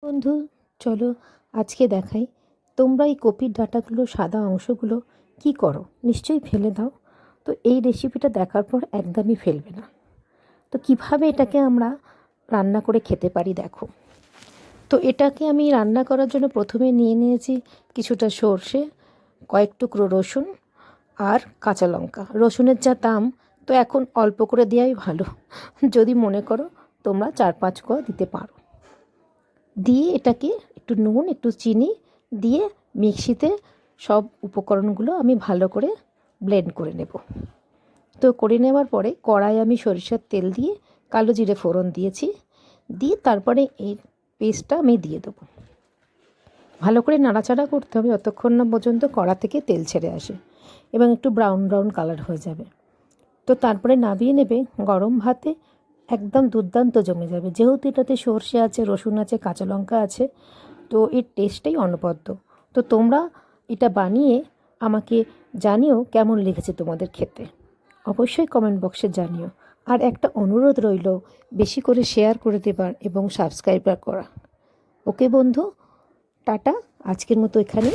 বন্ধু, চলো আজকে দেখাই তোমরা এই কপির ডাঁটাগুলো, সাদা অংশগুলো কি করো। নিশ্চয়ই ফেলে দাও। তো এই রেসিপিটা দেখার পর একদমই ফেলবে না। তো কিভাবে এটাকে আমরা রান্না করে খেতে পারি দেখো। তো এটাকে আমি রান্না করার জন্য প্রথমে নিয়ে নিয়েছি কিছুটা সর্ষে, কয়েক টুকরো রসুন আর কাঁচা লঙ্কা। রসুনের যা দাম, তো এখন অল্প করে দেওয়াই ভালো। যদি মনে করো তোমরা 4-5 কোয়া দিতে পারো। দিয়ে এটাকে একটু নুন, একটু চিনি দিয়ে মিক্সিতে সব উপকরণগুলো আমি ভালো করে ব্লেন্ড করে নেব। তো করে নেওয়ার পরে কড়াইয়ে আমি সরিষার তেল দিয়ে কালো জিরে ফোড়ন দিয়েছি। দিয়ে তারপরে এই পেস্টটা আমি দিয়ে দেবো। ভালো করে নাড়াচাড়া করতে হবে যতক্ষণ না পর্যন্ত কড়া থেকে তেল ছেড়ে আসে এবং একটু ব্রাউন ব্রাউন কালার হয়ে যাবে। তো তারপরে নামিয়ে নেবে। গরম ভাতে একদম দুর্দান্ত জমে যাবে। যেহেতু এটাতে সর্ষে আছে, রসুন আছে, কাঁচা লঙ্কা আছে, তো এর টেস্টটাই অনবদ্য। তো তোমরা এটা বানিয়ে আমাকে জানিও কেমন লেগেছে তোমাদের খেতে। অবশ্যই কমেন্ট বক্সে জানিও। আর একটা অনুরোধ রইল, বেশি করে শেয়ার করে দেবার এবং সাবস্ক্রাইব করা। ওকে বন্ধু, টাটা। আজকের মতো এখানে।